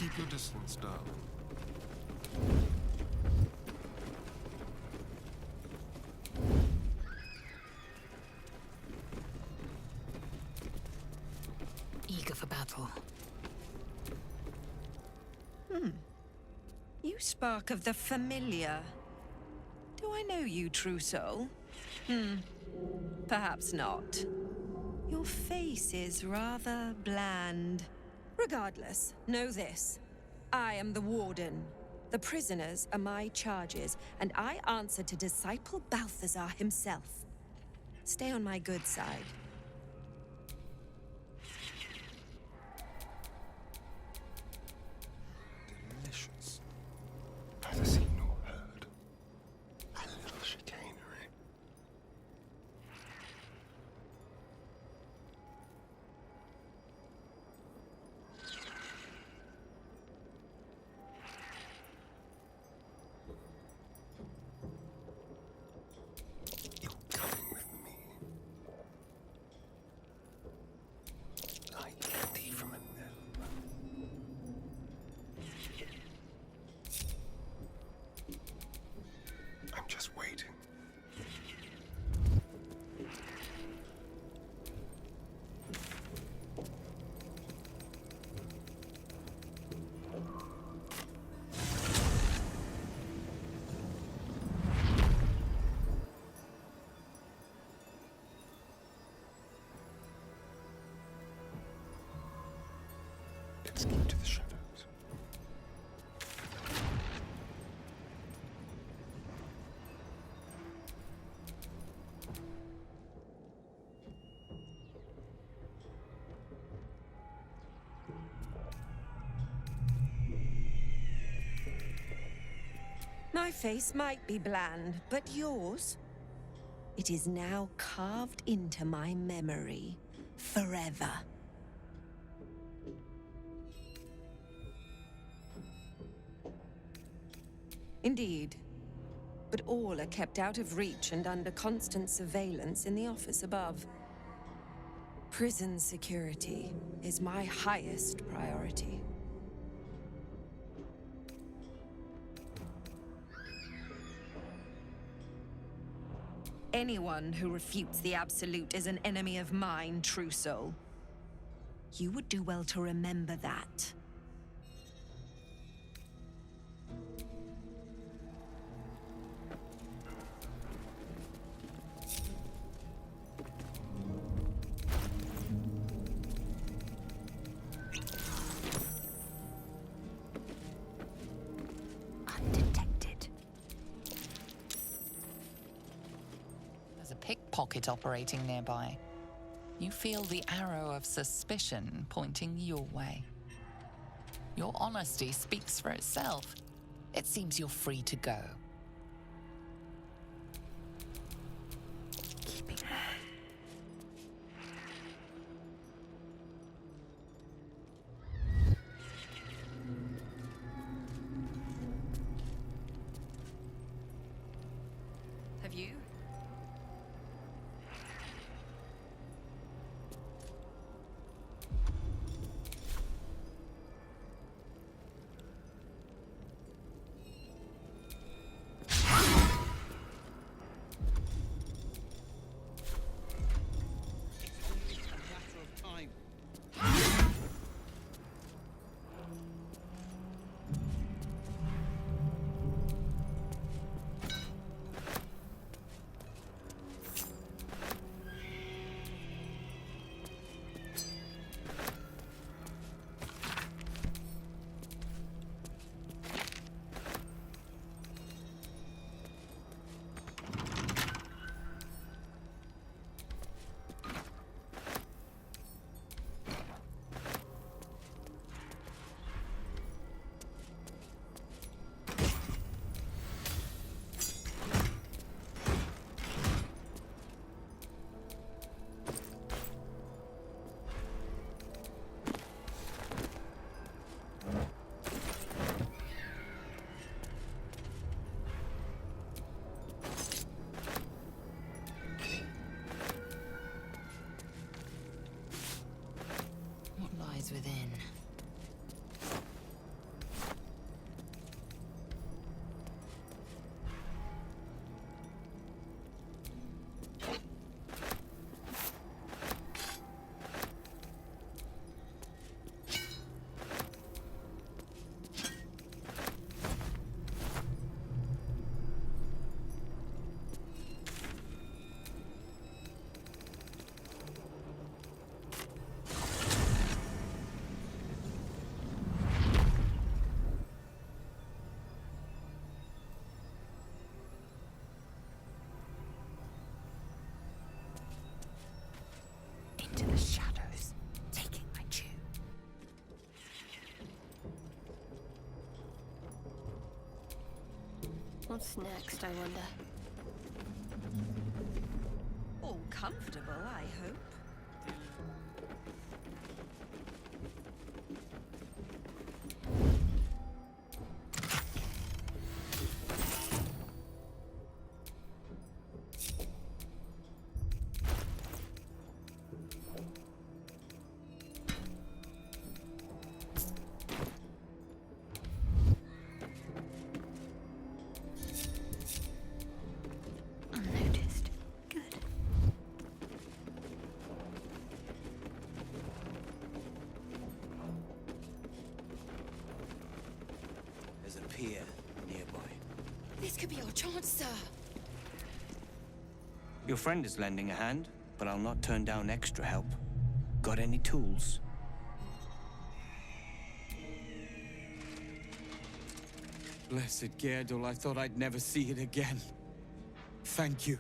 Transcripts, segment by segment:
Keep your distance, darling. Eager for battle. You spark of the familiar. Do I know you, true soul? Perhaps not. Your face is rather bland. Regardless, know this. I am the warden. The prisoners are my charges, and I answer to Disciple Balthazar himself. Stay on my good side. Delicious. Neither seen nor heard. A little chicanery. You're coming with me. Like candy from a gnome. I'm just waiting. Let's keep to the shadows. My face might be bland, but yours? It is now carved into my memory forever. Indeed. But all are kept out of reach and under constant surveillance in the office above. Prison security is my highest priority. Anyone who refutes the Absolute is an enemy of mine, true soul. You would do well to remember that. Undetected. There's a pickpocket operating nearby. You feel the arrow of suspicion pointing your way. Your honesty speaks for itself. It seems you're free to go. Keeping Have you? What's next, I wonder? All comfortable, I hope. Unnoticed. Good. There's a pier nearby. This could be our chance, sir. Your friend is lending a hand, but I'll not turn down extra help. Got any tools? Blessed Gerdul, I thought I'd never see it again. Thank you.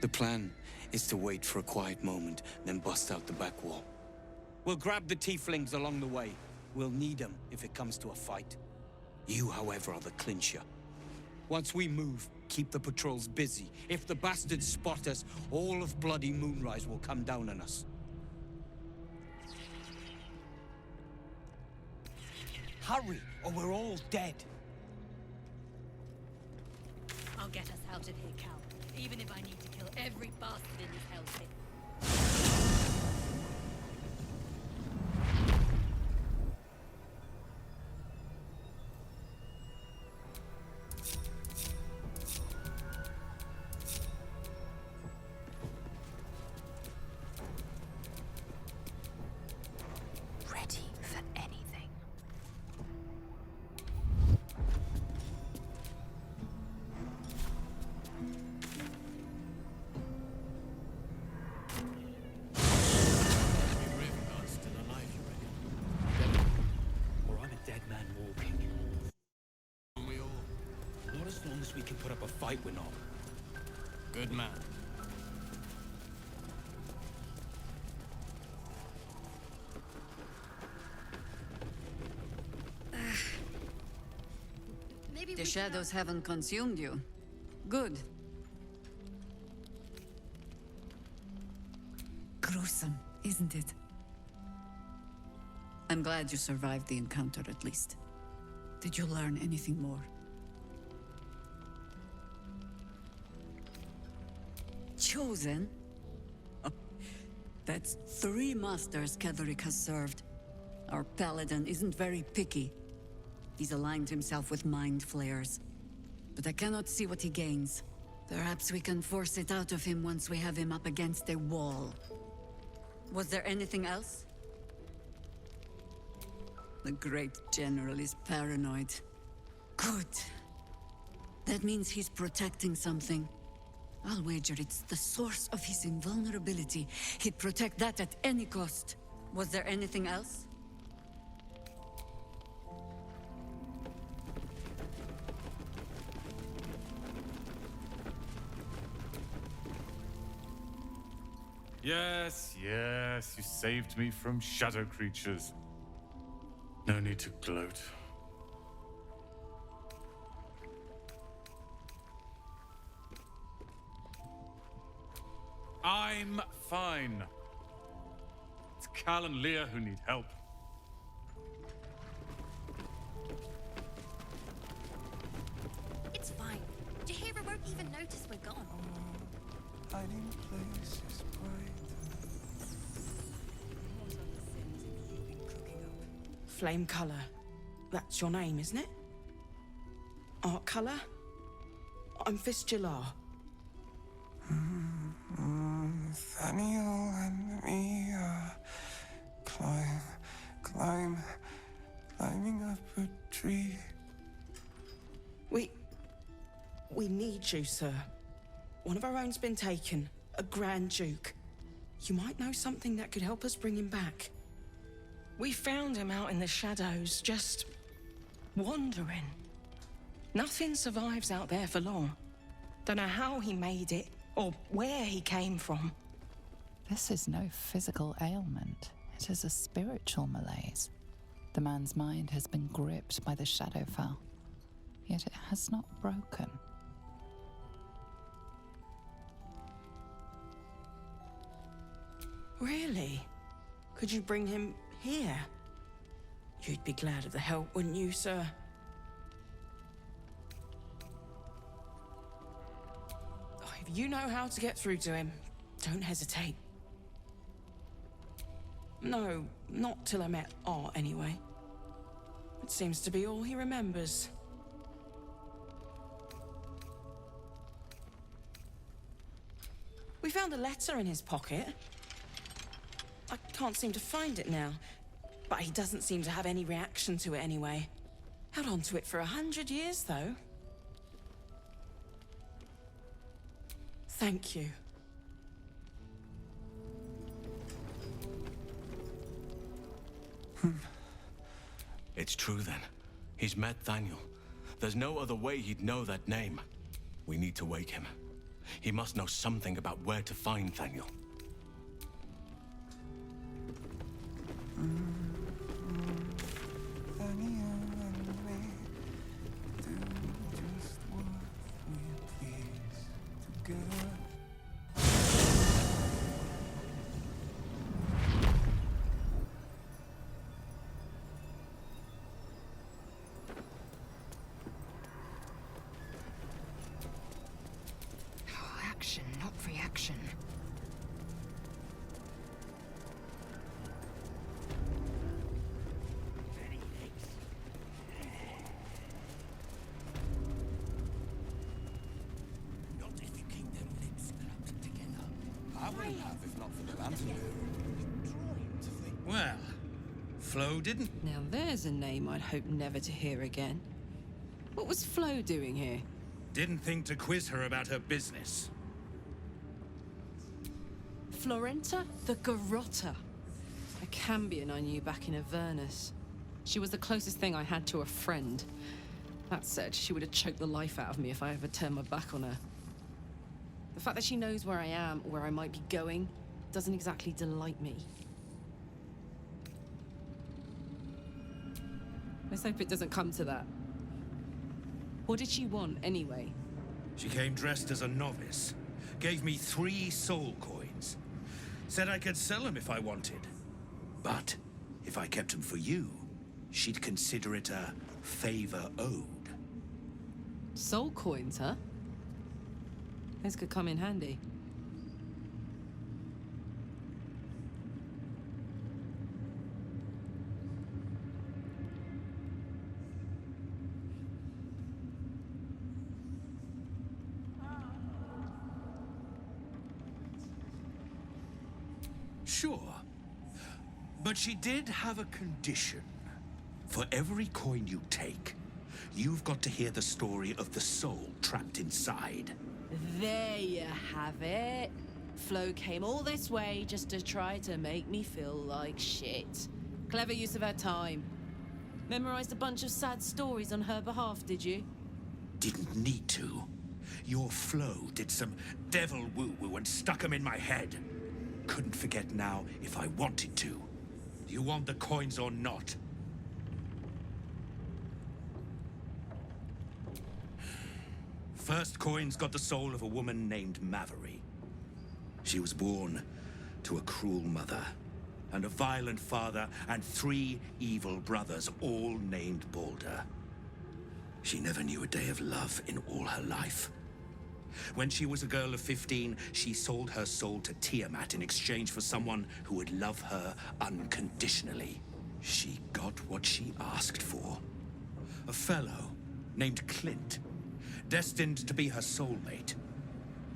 The plan is to wait for a quiet moment, then bust out the back wall. We'll grab the tieflings along the way. We'll need them if it comes to a fight. You, however, are the clincher. Once we move, keep the patrols busy. If the bastards spot us, all of bloody Moonrise will come down on us. Hurry, or we're all dead. I'll get us out of here, Cal. Even if I need to kill every bastard in this hellscape. Ready for anything. Or I'm a dead man walking. We all. Not as long as we can put up a fight, we're not. Good man. Maybe The we shadows haven't consumed you. Good. Gruesome, isn't it? I'm glad you survived the encounter at least. Did you learn anything more? Chosen? Oh, that's 3 masters Ketheric has served. Our paladin isn't very picky. He's aligned himself with mind flayers. But I cannot see what he gains. Perhaps we can force it out of him once we have him up against a wall. Was there anything else? The great general is paranoid. Good. That means he's protecting something. I'll wager it's the source of his invulnerability. He'd protect that at any cost. Was there anything else? Yes, yes, you saved me from shadow creatures. No need to gloat. I'm fine. It's Cal and Leah who need help. It's fine. Jahira won't even notice we're gone. Hiding places bright. Flame Colour. That's your name, isn't it? Art Colour? I'm Fistula. Nathaniel and me climbing up a tree. We need you, sir. One of our own's been taken, a Grand Duke. You might know something that could help us bring him back. We found him out in the shadows, just wandering. Nothing survives out there for long. Don't know how he made it, or where he came from. This is no physical ailment. It is a spiritual malaise. The man's mind has been gripped by the Shadowfell, yet it has not broken. Really? Could you bring him here? You'd be glad of the help, wouldn't you, sir? Oh, if you know how to get through to him, don't hesitate. No, not till I met Art, anyway. It seems to be all he remembers. We found a letter in his pocket. I can't seem to find it now, but he doesn't seem to have any reaction to it anyway. Held on to it for 100 years, though. Thank you. It's true then. He's met Daniel. There's no other way he'd know that name. We need to wake him. He must know something about where to find Daniel. Action, not reaction. Not if you keep them lips clapped together. I wouldn't have if not for the lantern. Trying to think. Well, Flo didn't. Now there's a name I'd hope never to hear again. What was Flo doing here? Didn't think to quiz her about her business. Florenta the Garotta. A Cambion I knew back in Avernus. She was the closest thing I had to a friend. That said, she would have choked the life out of me if I ever turned my back on her. The fact that she knows where I am, or where I might be going, doesn't exactly delight me. Let's hope it doesn't come to that. What did she want, anyway? She came dressed as a novice. Gave me 3 soul coins. Said I could sell them if I wanted. But if I kept them for you, she'd consider it a favor owed. Soul coins, huh? This could come in handy. Sure. But she did have a condition. For every coin you take, you've got to hear the story of the soul trapped inside. There you have it. Flo came all this way just to try to make me feel like shit. Clever use of her time. Memorized a bunch of sad stories on her behalf, did you? Didn't need to. Your Flo did some devil woo-woo and stuck 'em in my head. Couldn't forget now if I wanted to. You want the coins or not? First coin's got the soul of a woman named Mavery. She was born to a cruel mother, and a violent father, and 3 evil brothers, all named Baldur. She never knew a day of love in all her life. When she was a girl of 15, she sold her soul to Tiamat in exchange for someone who would love her unconditionally. She got what she asked for. A fellow named Clint, destined to be her soulmate.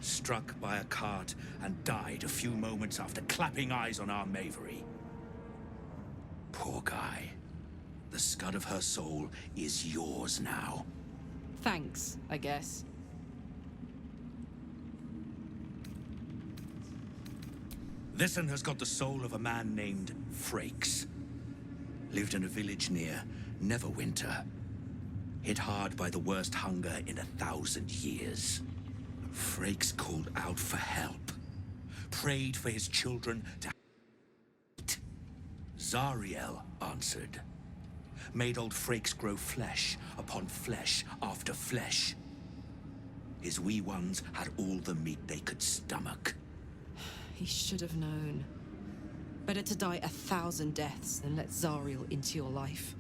Struck by a cart and died a few moments after clapping eyes on our Mavery. Poor guy. The scud of her soul is yours now. Thanks, I guess. This'n has got the soul of a man named Frakes. Lived in a village near Neverwinter. Hit hard by the worst hunger in 1,000 years. Frakes called out for help. Prayed for his children to eat. Zariel answered. made old Frakes grow flesh upon flesh after flesh. His wee ones had all the meat they could stomach. He should have known. Better to die 1,000 deaths than let Zariel into your life.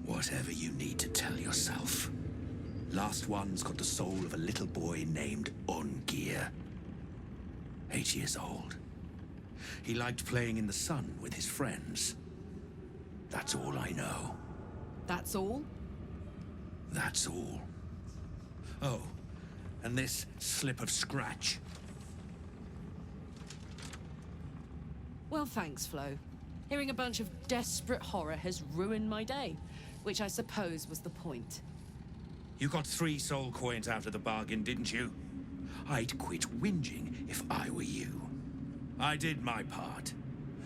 Whatever you need to tell yourself. Last one's got the soul of a little boy named Ungir. 8 years old. He liked playing in the sun with his friends. That's all I know. That's all? That's all. Oh, and this slip of scratch. Well, thanks, Flo. Hearing a bunch of desperate horror has ruined my day, which I suppose was the point. You got 3 soul coins out of the bargain, didn't you? I'd quit whinging if I were you. I did my part.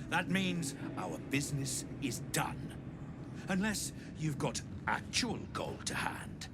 That means our business is done. Unless you've got actual gold to hand.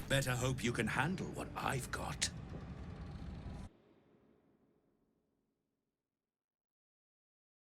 Better hope you can handle what I've got.